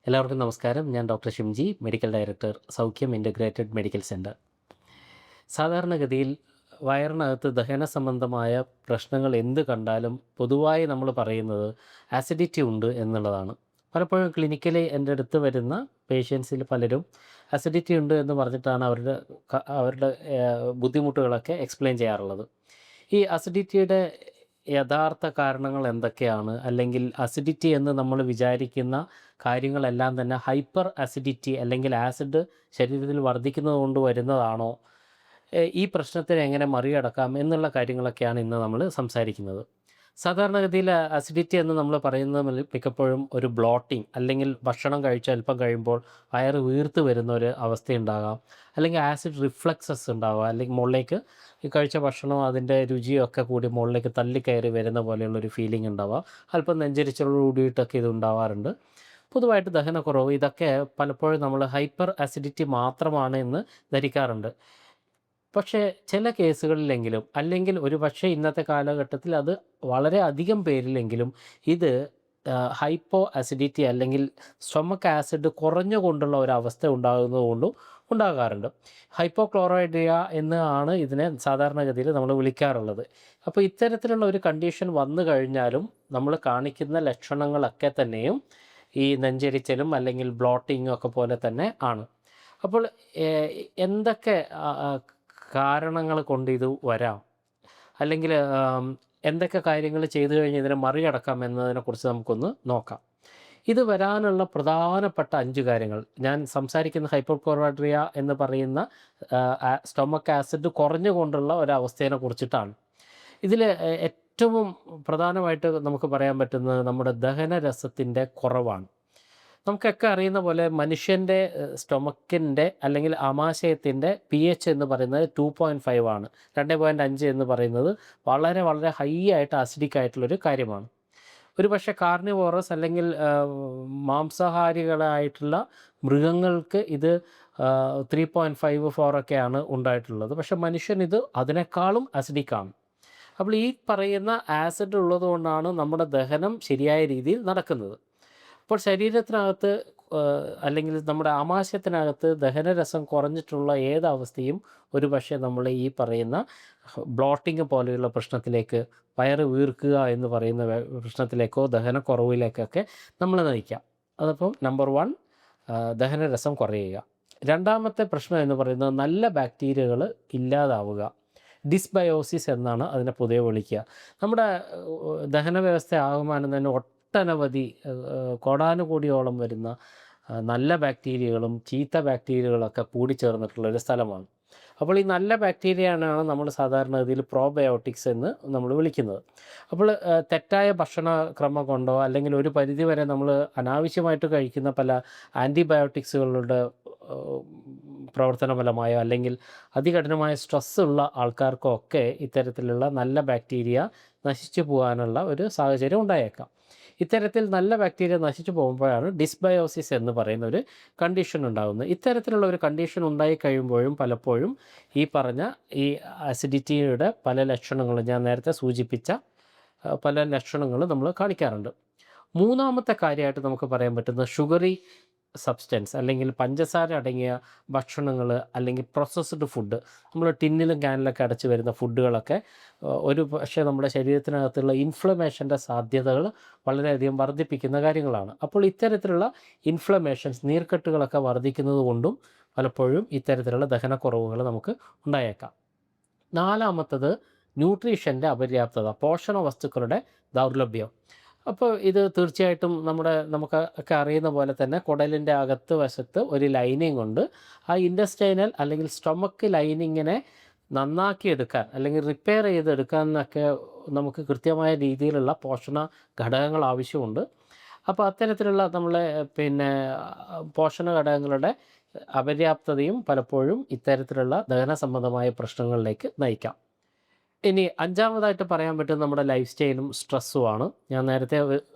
എല്ലാവർക്കും നമസ്കാരം. ഞാൻ ഡോക്ടർ ഷിംജി, മെഡിക്കൽ ഡയറക്ടർ, സൗഖ്യം ഇൻ്റഗ്രേറ്റഡ് മെഡിക്കൽ സെൻ്റർ. സാധാരണഗതിയിൽ വയറിനകത്ത് ദഹന സംബന്ധമായ പ്രശ്നങ്ങൾ എന്ത് കണ്ടാലും പൊതുവായി നമ്മൾ പറയുന്നത് ആസിഡിറ്റി ഉണ്ട് എന്നുള്ളതാണ്. പലപ്പോഴും ക്ലിനിക്കലി എൻ്റെ അടുത്ത് വരുന്ന പേഷ്യൻസിൽ പലരും അസിഡിറ്റി ഉണ്ട് എന്ന് പറഞ്ഞിട്ടാണ് അവരുടെ ബുദ്ധിമുട്ടുകളൊക്കെ എക്സ്പ്ലെയിൻ ചെയ്യാറുള്ളത്. ഈ അസിഡിറ്റിയുടെ യഥാർത്ഥ കാരണങ്ങൾ എന്തൊക്കെയാണ്? അല്ലെങ്കിൽ അസിഡിറ്റി എന്ന് നമ്മൾ വിചാരിക്കുന്ന കാര്യങ്ങളെല്ലാം തന്നെ ഹൈപ്പർ അസിഡിറ്റി അല്ലെങ്കിൽ ആസിഡ് ശരീരത്തിൽ വർദ്ധിക്കുന്നത് കൊണ്ട് വരുന്നതാണോ? ഈ പ്രശ്നത്തിനെ എങ്ങനെ മറികടക്കാം എന്നുള്ള കാര്യങ്ങളൊക്കെയാണ് ഇന്ന് നമ്മൾ സംസാരിക്കുന്നത്. സാധാരണഗതിയിൽ അസിഡിറ്റി എന്ന് നമ്മൾ പറയുന്നത് മിക്കപ്പോഴും ഒരു ബ്ലോട്ടിംഗ് അല്ലെങ്കിൽ ഭക്ഷണം കഴിച്ച് അല്പം കഴിയുമ്പോൾ വയറ് വീർത്ത് വരുന്ന ഒരു അവസ്ഥയുണ്ടാകാം. അല്ലെങ്കിൽ ആസിഡ് റിഫ്ലക്സസ് ഉണ്ടാവുക, അല്ലെങ്കിൽ മുകളിലേക്ക് ഈ കഴിച്ച ഭക്ഷണവും അതിൻ്റെ രുചിയൊക്കെ കൂടി മുകളിലേക്ക് തള്ളിക്കയറി വരുന്ന പോലെയുള്ളൊരു ഫീലിംഗ് ഉണ്ടാവുക. അല്പം നെഞ്ചരിച്ചലോട് കൂടിയിട്ടൊക്കെ ഇത് ഉണ്ടാവാറുണ്ട്. പൊതുവായിട്ട് ദഹനക്കുറവ്, ഇതൊക്കെ പലപ്പോഴും നമ്മൾ ഹൈപ്പർ അസിഡിറ്റി മാത്രമാണ് എന്ന് ധരിക്കാറുണ്ട്. പക്ഷേ ചില കേസുകളിലെങ്കിലും, അല്ലെങ്കിൽ ഒരു പക്ഷേ ഇന്നത്തെ കാലഘട്ടത്തിൽ അത് വളരെ അധികം പേരിലെങ്കിലും ഇത് ഹൈപ്പോ അസിഡിറ്റി അല്ലെങ്കിൽ സ്റ്റൊമക്ക് ആസിഡ് കുറഞ്ഞുകൊണ്ടുള്ള ഒരവസ്ഥ ഉണ്ടാകുന്നത് ഉണ്ടാകാറുണ്ട്. ഹൈപ്പോക്ലോറൈഡ്രിയ എന്നാണ് ഇതിനെ സാധാരണഗതിയിൽ നമ്മൾ വിളിക്കാറുള്ളത്. അപ്പോൾ ഇത്തരത്തിലുള്ള ഒരു കണ്ടീഷൻ വന്നു കഴിഞ്ഞാലും നമ്മൾ കാണിക്കുന്ന ലക്ഷണങ്ങളൊക്കെ തന്നെയും ഈ നെഞ്ചെരിച്ചലും അല്ലെങ്കിൽ ബ്ലോട്ടിങ്ങും ഒക്കെ പോലെ തന്നെ ആണ്. അപ്പോൾ എന്തൊക്കെ കാരണങ്ങൾ കൊണ്ട് ഇത് വരാം? അല്ലെങ്കിൽ എന്തൊക്കെ കാര്യങ്ങൾ ചെയ്തു കഴിഞ്ഞ് ഇതിനെ മറികടക്കാം എന്നതിനെക്കുറിച്ച് നമുക്കൊന്ന് നോക്കാം. ഇത് വരാനുള്ള പ്രധാനപ്പെട്ട 5 കാര്യങ്ങൾ, ഞാൻ സംസാരിക്കുന്ന ഹൈപ്പോക്ലോറൈഡ്രിയ എന്ന് പറയുന്ന സ്റ്റൊമക്ക് ആസിഡ് കുറഞ്ഞുകൊണ്ടുള്ള ഒരവസ്ഥയെ കുറിച്ചിട്ടാണ്. ഇതിൽ ഏറ്റവും പ്രധാനമായിട്ട് നമുക്ക് പറയാൻ പറ്റുന്നത് നമ്മുടെ ദഹനരസത്തിൻ്റെ കുറവാണ്. നമുക്കൊക്കെ അറിയുന്ന പോലെ മനുഷ്യൻ്റെ സ്റ്റൊമക്കിൻ്റെ അല്ലെങ്കിൽ ആമാശയത്തിൻ്റെ pH എന്ന് പറയുന്നത് 2.5 ആണ്. 2.5 എന്ന് പറയുന്നത് വളരെ വളരെ ഹൈ ആയിട്ട് അസിഡിക് ആയിട്ടുള്ളൊരു കാര്യമാണ്. ഒരു പക്ഷേ കാർണിവോറസ് അല്ലെങ്കിൽ മാംസാഹാരികളായിട്ടുള്ള മൃഗങ്ങൾക്ക് ഇത് 3.5, 4 ഒക്കെയാണ് ഉണ്ടായിട്ടുള്ളത്. പക്ഷേ മനുഷ്യൻ ഇത് അതിനേക്കാളും അസിഡിക്കാണ്. അപ്പോൾ ഈ പറയുന്ന ആസിഡ് ഉള്ളതുകൊണ്ടാണ് നമ്മുടെ ദഹനം ശരിയായ രീതിയിൽ നടക്കുന്നത്. അപ്പോൾ ശരീരത്തിനകത്ത് അല്ലെങ്കിൽ നമ്മുടെ ആമാശയത്തിനകത്ത് ദഹനരസം കുറഞ്ഞിട്ടുള്ള ഏതവസ്ഥയും ഒരു പക്ഷേ നമ്മൾ ഈ പറയുന്ന ബ്ലോട്ടിങ് പോലെയുള്ള പ്രശ്നത്തിലേക്ക്, വയറ് വീർക്കുക എന്ന് പറയുന്ന പ്രശ്നത്തിലേക്കോ ദഹനക്കുറവിലേക്കൊക്കെ നമ്മൾ നയിക്കാം. അതപ്പം നമ്പർ 1, ദഹനരസം കുറയുക. രണ്ടാമത്തെ പ്രശ്നം എന്ന് പറയുന്നത് നല്ല ബാക്ടീരിയകൾ ഇല്ലാതാവുക. ഡിസ്ബയോസിസ് എന്നാണ് അതിനെ പൊതുവെ വിളിക്കുക. നമ്മുടെ ദഹന വ്യവസ്ഥ ആകുമാനം തന്നെ ഒട്ടനവധി കോടാനുകോടിയോളം വരുന്ന നല്ല ബാക്ടീരിയകളും ചീത്ത ബാക്ടീരിയകളൊക്കെ കൂടിച്ചേർന്നിട്ടുള്ളൊരു സ്ഥലമാണ്. അപ്പോൾ ഈ നല്ല ബാക്ടീരിയയാണ് നമ്മൾ സാധാരണഗതിയിൽ പ്രോബയോട്ടിക്സ് എന്ന് നമ്മൾ വിളിക്കുന്നത്. അപ്പോൾ തെറ്റായ ഭക്ഷണക്രമം കൊണ്ടോ അല്ലെങ്കിൽ ഒരു പരിധിവരെ നമ്മൾ അനാവശ്യമായിട്ട് കഴിക്കുന്ന പല ആൻറ്റിബയോട്ടിക്സുകളുടെ പ്രവർത്തന ഫലമായോ അല്ലെങ്കിൽ അതികഠിനമായ സ്ട്രെസ്സുള്ള ആൾക്കാർക്കൊക്കെ ഇത്തരത്തിലുള്ള നല്ല ബാക്ടീരിയ നശിച്ചു പോകാനുള്ള ഒരു സാഹചര്യം ഉണ്ടായേക്കാം. ഇത്തരത്തിൽ നല്ല ബാക്ടീരിയ നശിച്ചു പോകുമ്പോഴാണ് ഡിസ്ബയോസിസ് എന്ന് പറയുന്ന ഒരു കണ്ടീഷൻ ഉണ്ടാകുന്നത്. ഇത്തരത്തിലുള്ള ഒരു കണ്ടീഷൻ ഉണ്ടായി കഴിയുമ്പോഴും പലപ്പോഴും ഈ പറഞ്ഞ ഈ അസിഡിറ്റിയുടെ പല ലക്ഷണങ്ങളും, ഞാൻ നേരത്തെ സൂചിപ്പിച്ച പല ലക്ഷണങ്ങളും നമ്മൾ കാണിക്കാറുണ്ട്. മൂന്നാമത്തെ കാര്യമായിട്ട് നമുക്ക് പറയാൻ പറ്റുന്നത് ഷുഗറി സബ്സ്റ്റൻസ് അല്ലെങ്കിൽ പഞ്ചസാര അടങ്ങിയ ഭക്ഷണങ്ങൾ അല്ലെങ്കിൽ പ്രോസസ്ഡ് ഫുഡ്, നമ്മൾ ടിന്നിലും ക്യാനിലൊക്കെ അടച്ച് വരുന്ന ഫുഡുകളൊക്കെ ഒരു പക്ഷേ നമ്മുടെ ശരീരത്തിനകത്തുള്ള ഇൻഫ്ലമേഷൻ്റെ സാധ്യതകൾ വളരെയധികം വർദ്ധിപ്പിക്കുന്ന കാര്യങ്ങളാണ്. അപ്പോൾ ഇത്തരത്തിലുള്ള ഇൻഫ്ലമേഷൻസ്, നീർക്കെട്ടുകളൊക്കെ വർദ്ധിക്കുന്നത് കൊണ്ടും പലപ്പോഴും ഇത്തരത്തിലുള്ള ദഹനക്കുറവുകൾ നമുക്ക് ഉണ്ടായേക്കാം. നാലാമത്തത് ന്യൂട്രീഷൻ്റെ അപര്യാപ്തത, പോഷക വസ്തുക്കളുടെ ദൗർലഭ്യം. അപ്പോൾ ഇത് തീർച്ചയായിട്ടും നമുക്കൊക്കെ അറിയുന്ന പോലെ തന്നെ കുടലിൻ്റെ അകത്ത് വശത്ത് ഒരു ലൈനിങ് ഉണ്ട്. ആ ഇൻറ്റസ്റ്റൈനൽ അല്ലെങ്കിൽ സ്റ്റൊമക്ക് ലൈനിങ്ങിനെ നന്നാക്കിയെടുക്കാൻ അല്ലെങ്കിൽ റിപ്പയർ ചെയ്തെടുക്കാനൊക്കെ നമുക്ക് കൃത്യമായ രീതിയിലുള്ള പോഷണ ഘടകങ്ങൾ ആവശ്യമുണ്ട്. അപ്പോൾ അത്തരത്തിലുള്ള പോഷണ ഘടകങ്ങളുടെ അപര്യാപ്തതയും പലപ്പോഴും ഇത്തരത്തിലുള്ള ദഹന സംബന്ധമായ പ്രശ്നങ്ങളിലേക്ക് നയിക്കാം. ഇനി അഞ്ചാമതായിട്ട് പറയാൻ പറ്റുന്നത് നമ്മുടെ ലൈഫ് സ്റ്റൈലും സ്ട്രെസ്സുമാണ്. ഞാൻ നേരത്തെ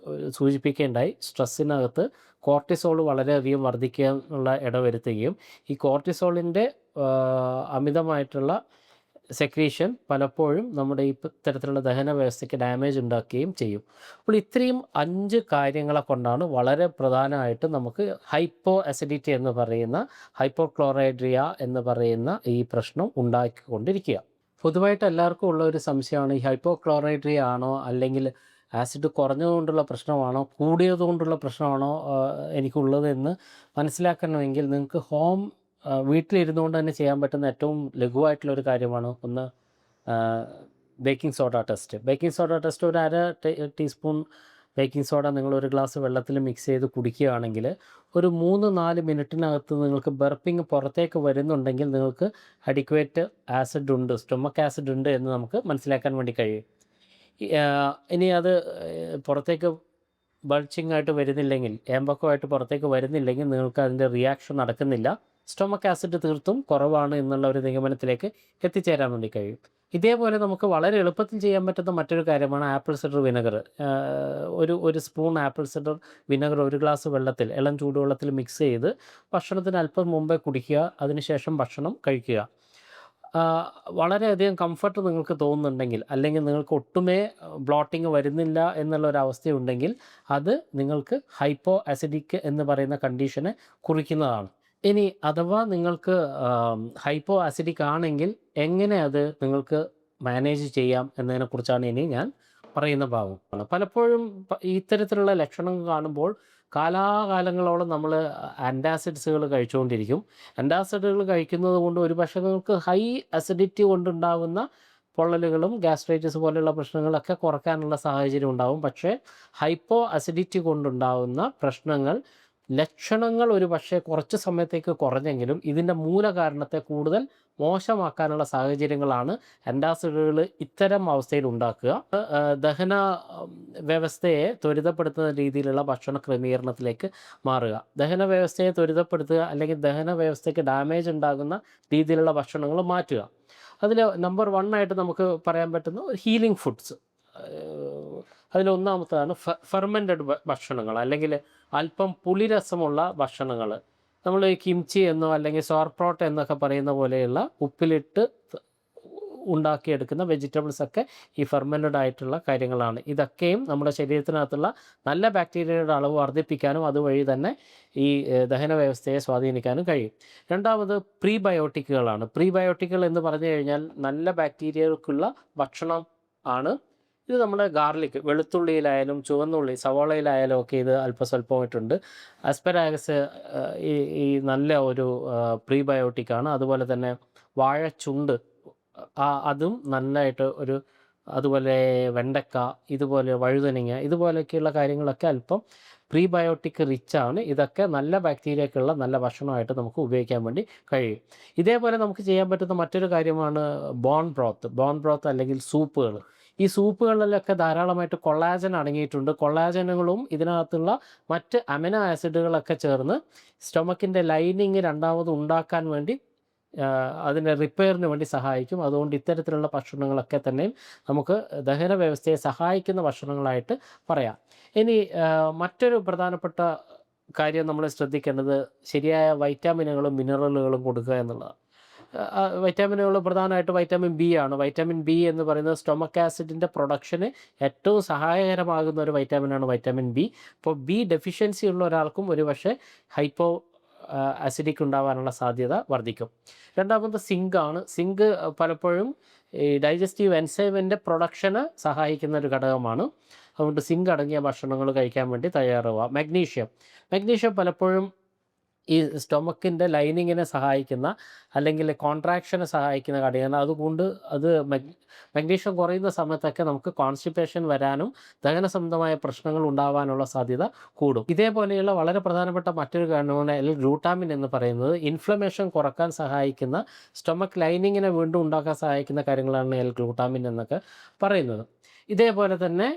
സൂചിപ്പിക്കുകയുണ്ടായി, സ്ട്രെസ്സിനകത്ത് കോർട്ടിസോൾ വളരെയധികം വർദ്ധിക്കാനുള്ള ഇടവരുത്തുകയും ഈ കോർട്ടിസോളിൻ്റെ അമിതമായിട്ടുള്ള സെക്രീഷൻ പലപ്പോഴും നമ്മുടെ ഈ ഇത്തരത്തിലുള്ള ദഹന വ്യവസ്ഥയ്ക്ക് ഡാമേജ് ഉണ്ടാക്കുകയും ചെയ്യും. അപ്പോൾ ഇത്രയും 5 കാര്യങ്ങളെ കൊണ്ടാണ് വളരെ പ്രധാനമായിട്ട് നമുക്ക് ഹൈപ്പോ അസിഡിറ്റി എന്ന് പറയുന്ന ഹൈപ്പോക്ലോറൈഡ്രിയ എന്ന് പറയുന്ന ഈ പ്രശ്നം ഉണ്ടാക്കിക്കൊണ്ടിരിക്കുക. പൊതുവായിട്ട് എല്ലാവർക്കും ഉള്ള ഒരു സംശയമാണ് ഈ ഹൈപ്പോക്ലോറൈഡ്രിയ ആണോ അല്ലെങ്കിൽ ആസിഡ് കുറഞ്ഞതുകൊണ്ടുള്ള പ്രശ്നമാണോ കൂടിയതുകൊണ്ടുള്ള പ്രശ്നമാണോ എനിക്കുള്ളത് എന്ന് മനസ്സിലാക്കണമെങ്കിൽ നിങ്ങൾക്ക് വീട്ടിലിരുന്നു കൊണ്ട് തന്നെ ചെയ്യാൻ പറ്റുന്ന ഏറ്റവും ലഘുവായിട്ടുള്ളൊരു കാര്യമാണ് ഒന്ന് baking soda test. Baking soda test ഒരു ടീസ്പൂൺ ബേക്കിംഗ് സോഡ നിങ്ങളൊരു ഗ്ലാസ് വെള്ളത്തിൽ മിക്സ് ചെയ്ത് കുടിക്കുകയാണെങ്കിൽ ഒരു 3-4 മിനിറ്റിനകത്ത് നിങ്ങൾക്ക് ബർപ്പിങ് പുറത്തേക്ക് വരുന്നുണ്ടെങ്കിൽ നിങ്ങൾക്ക് അഡിക്വേറ്റ് ആസിഡ് ഉണ്ട്, സ്റ്റൊമക്ക് ആസിഡ് ഉണ്ട് എന്ന് നമുക്ക് മനസ്സിലാക്കാൻ വേണ്ടി കഴിയും. ഇനി അത് പുറത്തേക്ക് ബൾച്ചിങ് ആയിട്ട് വരുന്നില്ലെങ്കിൽ, ഏമ്പക്കമായിട്ട് പുറത്തേക്ക് വരുന്നില്ലെങ്കിൽ നിങ്ങൾക്ക് അതിൻ്റെ റിയാക്ഷൻ നടക്കുന്നില്ല, സ്റ്റൊമക്ക് ആസിഡ് തീർത്തും കുറവാണ് എന്നുള്ള ഒരു നിഗമനത്തിലേക്ക് എത്തിച്ചേരാൻ വേണ്ടി കഴിയും. ഇതേപോലെ നമുക്ക് വളരെ എളുപ്പത്തിൽ ചെയ്യാൻ പറ്റുന്ന മറ്റൊരു കാര്യമാണ് ആപ്പിൾ സിഡർ വിനെഗർ. ഒരു സ്പൂൺ ആപ്പിൾ സിഡർ വിനെഗർ ഒരു ഗ്ലാസ് വെള്ളത്തിൽ, ഇളം ചൂടുവെള്ളത്തിൽ മിക്സ് ചെയ്ത് ഭക്ഷണത്തിന് അല്പം മുമ്പേ കുടിക്കുക, അതിനുശേഷം ഭക്ഷണം കഴിക്കുക. വളരെയധികം കംഫർട്ട് നിങ്ങൾക്ക് തോന്നുന്നുണ്ടെങ്കിൽ, അല്ലെങ്കിൽ നിങ്ങൾക്ക് ഒട്ടുമേ ബ്ലോട്ടിങ് വരുന്നില്ല എന്നുള്ളൊരവസ്ഥയുണ്ടെങ്കിൽ അത് നിങ്ങൾക്ക് ഹൈപ്പോ അസിഡിക് എന്ന് പറയുന്ന കണ്ടീഷനെ കുറിക്കുന്നതാണ്. ഇനി അഥവാ നിങ്ങൾക്ക് ഹൈപ്പോ അസിഡിക് ആണെങ്കിൽ എങ്ങനെ അത് നിങ്ങൾക്ക് മാനേജ് ചെയ്യാം എന്നതിനെക്കുറിച്ചാണ് ഇനി ഞാൻ പറയുന്ന ഭാഗം. പലപ്പോഴും ഇത്തരത്തിലുള്ള ലക്ഷണം കാണുമ്പോൾ കാലാകാലങ്ങളോളം നമ്മൾ ആൻറ്റാസിഡ്സുകൾ കഴിച്ചുകൊണ്ടിരിക്കും. ആൻറ്റാസിഡുകൾ കഴിക്കുന്നത് കൊണ്ട് ഒരു പക്ഷേ നിങ്ങൾക്ക് ഹൈ അസിഡിറ്റി കൊണ്ടുണ്ടാകുന്ന പൊള്ളലുകളും ഗ്യാസ്ട്രൈറ്റിസ് പോലെയുള്ള പ്രശ്നങ്ങളൊക്കെ കുറയ്ക്കാനുള്ള സാഹചര്യം ഉണ്ടാകും. പക്ഷേ ഹൈപ്പോ അസിഡിറ്റി കൊണ്ടുണ്ടാകുന്ന പ്രശ്നങ്ങൾ ലക്ഷണങ്ങൾ ഒരു പക്ഷേ കുറച്ച് സമയത്തേക്ക് കുറഞ്ഞെങ്കിലും ഇതിൻ്റെ മൂലകാരണത്തെ കൂടുതൽ മോശമാക്കാനുള്ള സാഹചര്യങ്ങളാണ് ആൻറ്റാസിഡുകൾ ഇത്തരം അവസ്ഥയിൽ ഉണ്ടാക്കുക. ദഹന വ്യവസ്ഥയെ ത്വരിതപ്പെടുത്തുന്ന രീതിയിലുള്ള ഭക്ഷണ ക്രമീകരണത്തിലേക്ക് മാറുക. ദഹന വ്യവസ്ഥയെ ത്വരിതപ്പെടുത്തുക അല്ലെങ്കിൽ ദഹന വ്യവസ്ഥയ്ക്ക് ഡാമേജ് ഉണ്ടാകുന്ന രീതിയിലുള്ള ഭക്ഷണങ്ങൾ മാറ്റുക. അതിൽ നമ്പർ 1 ആയിട്ട് നമുക്ക് പറയാൻ പറ്റുന്ന ഹീലിംഗ് ഫുഡ്സ്. അതിലൊന്നാമത്തതാണ് ഫെർമെൻറ്റഡ് ഭക്ഷണങ്ങൾ, അല്ലെങ്കിൽ അല്പം പുളിരസമുള്ള ഭക്ഷണങ്ങൾ. നമ്മൾ കിംച്ചി എന്നോ അല്ലെങ്കിൽ സോർപ്രോട്ട് എന്നൊക്കെ പറയുന്ന പോലെയുള്ള ഉപ്പിലിട്ട് ഉണ്ടാക്കിയെടുക്കുന്ന വെജിറ്റബിൾസൊക്കെ ഈ ഫെർമെൻറ്റഡ് ആയിട്ടുള്ള കാര്യങ്ങളാണ്. ഇതൊക്കെയും നമ്മുടെ ശരീരത്തിനകത്തുള്ള നല്ല ബാക്ടീരിയയുടെ അളവ് വർദ്ധിപ്പിക്കാനും അതുവഴി തന്നെ ഈ ദഹന വ്യവസ്ഥയെ സ്വാധീനിക്കാനും കഴിയും. രണ്ടാമത് പ്രീബയോട്ടിക്കുകളാണ്. പ്രീബയോട്ടിക്കുകൾ എന്ന് പറഞ്ഞു കഴിഞ്ഞാൽ നല്ല ബാക്ടീരിയകൾക്കുള്ള ഭക്ഷണം ആണ്. ഇത് നമ്മുടെ ഗാർലിക്, വെളുത്തുള്ളിയിലായാലും ചുവന്നുള്ളി, സവാളയിലായാലും ഒക്കെ ഇത് അല്പസ്വല്പമായിട്ടുണ്ട്. ആസ്പരാഗസ് ഈ നല്ല ഒരു പ്രീബയോട്ടിക്കാണ്. അതുപോലെ തന്നെ വാഴച്ചുണ്ട്, അതും നല്ലതായിട്ട് അതുപോലെ വെണ്ടക്ക, ഇതുപോലെ വഴുതനങ്ങ, ഇതുപോലെയൊക്കെയുള്ള കാര്യങ്ങളൊക്കെ അല്പം പ്രീബയോട്ടിക് റിച്ചാണ്. ഇതൊക്കെ നല്ല ബാക്ടീരിയക്കുള്ള നല്ല ഭക്ഷണമായിട്ട് നമുക്ക് ഉപയോഗിക്കാൻ വേണ്ടി കഴിയും. ഇതേപോലെ നമുക്ക് ചെയ്യാൻ പറ്റുന്ന മറ്റൊരു കാര്യമാണ് ബോൺ ബ്രോത്ത് അല്ലെങ്കിൽ സൂപ്പുകൾ. ഈ സൂപ്പുകളിലൊക്കെ ധാരാളമായിട്ട് കൊളാജൻ അടങ്ങിയിട്ടുണ്ട്. കൊളാജനുകളും ഇതിനകത്തുള്ള മറ്റ് അമിനോ ആസിഡുകളൊക്കെ ചേർന്ന് സ്റ്റൊമക്കിൻ്റെ ലൈനിങ് രണ്ടാമത് ഉണ്ടാക്കാൻ വേണ്ടി, അതിൻ്റെ റിപ്പയറിന് വേണ്ടി സഹായിക്കും. അതുകൊണ്ട് ഇത്തരത്തിലുള്ള ഭക്ഷണങ്ങളൊക്കെ തന്നെയും നമുക്ക് ദഹന വ്യവസ്ഥയെ സഹായിക്കുന്ന ഭക്ഷണങ്ങളായിട്ട് പറയാം. ഇനി മറ്റൊരു പ്രധാനപ്പെട്ട കാര്യം നമ്മൾ ശ്രദ്ധിക്കേണ്ടത് ശരിയായ വൈറ്റാമിനുകളും മിനറലുകളും കൊടുക്കുക എന്നുള്ളതാണ്. വൈറ്റാമിനുകൾ പ്രധാനമായിട്ട് വൈറ്റാമിൻ ബി ആണ്. വൈറ്റാമിൻ ബി എന്ന് പറയുന്നത് സ്റ്റൊമക്ക് ആസിഡിൻ്റെ പ്രൊഡക്ഷന് ഏറ്റവും സഹായകരമാകുന്ന ഒരു വൈറ്റാമിനാണ് വൈറ്റാമിൻ ബി. ഇപ്പോൾ ബി ഡെഫിഷ്യൻസി ഉള്ള ഒരാൾക്കും ഒരുപക്ഷെ ഹൈപ്പോ അസിഡിക് ഉണ്ടാകാനുള്ള സാധ്യത വർദ്ധിക്കും. രണ്ടാമത് സിങ്കാണ്. സിങ്ക് പലപ്പോഴും ഈ ഡൈജസ്റ്റീവ് എൻസൈമിൻ്റെ പ്രൊഡക്ഷന് സഹായിക്കുന്ന ഒരു ഘടകമാണ്. അതുകൊണ്ട് സിങ്ക് അടങ്ങിയ ഭക്ഷണങ്ങൾ കഴിക്കാൻ വേണ്ടി തയ്യാറാവുക. മഗ്നീഷ്യം പലപ്പോഴും ഈ സ്റ്റൊമക്കിൻ്റെ ലൈനിങ്ങിനെ സഹായിക്കുന്ന അല്ലെങ്കിൽ കോൺട്രാക്ഷനെ സഹായിക്കുന്ന ഘടകമാണ്. അതുകൊണ്ട് മഗ്നീഷ്യം കുറയുന്ന സമയത്തൊക്കെ നമുക്ക് കോൺസ്റ്റിപ്പേഷൻ വരാനും ദഹന സംബന്ധമായ പ്രശ്നങ്ങൾ ഉണ്ടാകാനുള്ള സാധ്യത കൂടും. ഇതേപോലെയുള്ള വളരെ പ്രധാനപ്പെട്ട മറ്റൊരു കാരണമാണ് ഗ്ലൂട്ടാമിൻ എന്ന് പറയുന്നത്. ഇൻഫ്ലമേഷൻ കുറക്കാൻ സഹായിക്കുന്ന, സ്റ്റൊമക്ക് ലൈനിങ്ങിനെ വീണ്ടും ഉണ്ടാക്കാൻ സഹായിക്കുന്ന കാര്യങ്ങളാണ് ഗ്ലൂട്ടാമിൻ എന്നൊക്കെ പറയുന്നത്. ഇതേപോലെ തന്നെ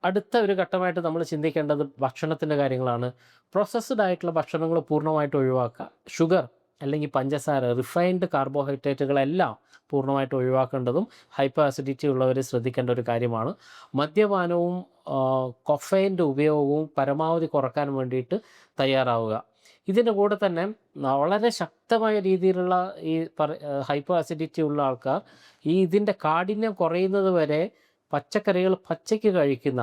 അടുത്ത ഒരു ഘട്ടമായിട്ട് നമ്മൾ ചിന്തിക്കേണ്ടത് ഭക്ഷണത്തിൻ്റെ കാര്യങ്ങളാണ്. പ്രോസസ്ഡ് ആയിട്ടുള്ള ഭക്ഷണങ്ങൾ പൂർണ്ണമായിട്ട് ഒഴിവാക്കുക. ഷുഗർ അല്ലെങ്കിൽ പഞ്ചസാര, റിഫൈൻഡ് കാർബോഹൈഡ്രേറ്റുകളെല്ലാം പൂർണ്ണമായിട്ട് ഒഴിവാക്കേണ്ടതും ഹൈപ്പർ അസിഡിറ്റി ഉള്ളവർ ശ്രദ്ധിക്കേണ്ട ഒരു കാര്യമാണ്. മദ്യപാനവും കൊഫൈൻ്റെ ഉപയോഗവും പരമാവധി കുറക്കാൻ വേണ്ടിയിട്ട് തയ്യാറാവുക. ഇതിൻ്റെ കൂടെ തന്നെ വളരെ ശക്തമായ രീതിയിലുള്ള ഈ ഹൈപ്പർ അസിഡിറ്റി ഉള്ള ആൾക്കാർ ഇതിൻ്റെ കാഠിന്യം കുറയുന്നത് വരെ പച്ചക്കറികൾ പച്ചയ്ക്ക് കഴിക്കുന്ന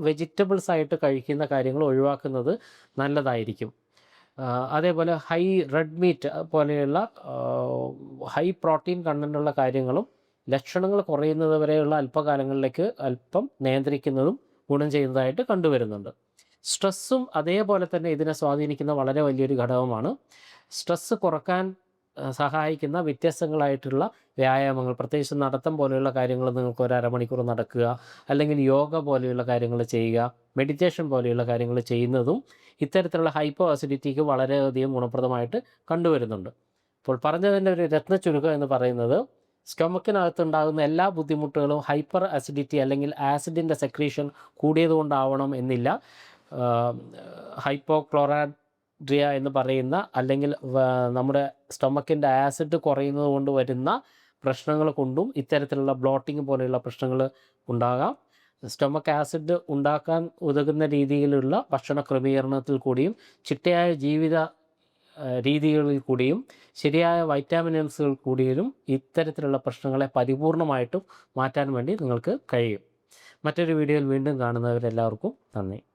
വെജിറ്റബിൾസ് ആയിട്ട് കഴിക്കുന്ന കാര്യങ്ങൾ ഒഴിവാക്കുന്നത് നല്ലതായിരിക്കും. അതേപോലെ ഹൈ റെഡ് മീറ്റ് പോലെയുള്ള ഹൈ പ്രോട്ടീൻ കണ്ടൻ്റുള്ള കാര്യങ്ങളും ലക്ഷണങ്ങൾ കുറയുന്നത് വരെയുള്ള അല്പകാലങ്ങളിലേക്ക് അല്പം നിയന്ത്രിക്കുന്നതും ഗുണം ചെയ്യുന്നതായിട്ട് കണ്ടുവരുന്നുണ്ട്. സ്ട്രെസ്സും അതേപോലെ തന്നെ ഇതിനെ സ്വാധീനിക്കുന്ന വളരെ വലിയൊരു ഘടകമാണ്. സ്ട്രെസ്സ് കുറക്കാൻ സഹായിക്കുന്ന വ്യത്യസ്തങ്ങളായിട്ടുള്ള വ്യായാമങ്ങൾ, പ്രത്യേകിച്ച് നടത്തം പോലെയുള്ള കാര്യങ്ങൾ നിങ്ങൾക്ക് ഒരു അരമണിക്കൂർ നടക്കുക, അല്ലെങ്കിൽ യോഗ പോലെയുള്ള കാര്യങ്ങൾ ചെയ്യുക, മെഡിറ്റേഷൻ പോലെയുള്ള കാര്യങ്ങൾ ചെയ്യുന്നതും ഇത്തരത്തിലുള്ള ഹൈപ്പോ അസിഡിറ്റിക്ക് വളരെയധികം ഗുണപ്രദമായിട്ട് കണ്ടുവരുന്നുണ്ട്. അപ്പോൾ പറഞ്ഞതിൻ്റെ ഒരു രത്ന ചുരുക്കം എന്ന് പറയുന്നത്, സ്റ്റൊമക്കിനകത്തുണ്ടാകുന്ന എല്ലാ ബുദ്ധിമുട്ടുകളും ഹൈപ്പർ അസിഡിറ്റി അല്ലെങ്കിൽ ആസിഡിൻ്റെ സെക്രീഷൻ കൂടിയതുകൊണ്ടാവണം എന്നില്ല. ഹൈപ്പോക്ലോറാഡ്രിയ എന്ന് പറയുന്ന അല്ലെങ്കിൽ നമ്മുടെ സ്റ്റൊമക്കിൻ്റെ ആസിഡ് കുറയുന്നത് കൊണ്ട് വരുന്ന പ്രശ്നങ്ങൾ കൊണ്ടും ഇത്തരത്തിലുള്ള ബ്ലോട്ടിങ് പോലെയുള്ള പ്രശ്നങ്ങൾ ഉണ്ടാകാം. സ്റ്റൊമക്ക് ആസിഡ് ഉണ്ടാക്കാൻ ഉതകുന്ന രീതിയിലുള്ള ഭക്ഷണ ക്രമീകരണത്തിൽ കൂടിയും ചിട്ടയായ ജീവിത രീതികളിൽ കൂടിയും ശരിയായ വൈറ്റാമിൻസുകൾ കൂടിയും ഇത്തരത്തിലുള്ള പ്രശ്നങ്ങളെ പരിപൂർണമായിട്ടും മാറ്റാൻ വേണ്ടി നിങ്ങൾക്ക് കഴിയും. മറ്റൊരു വീഡിയോയിൽ വീണ്ടും കാണുന്നവരെല്ലാവർക്കും നന്ദി.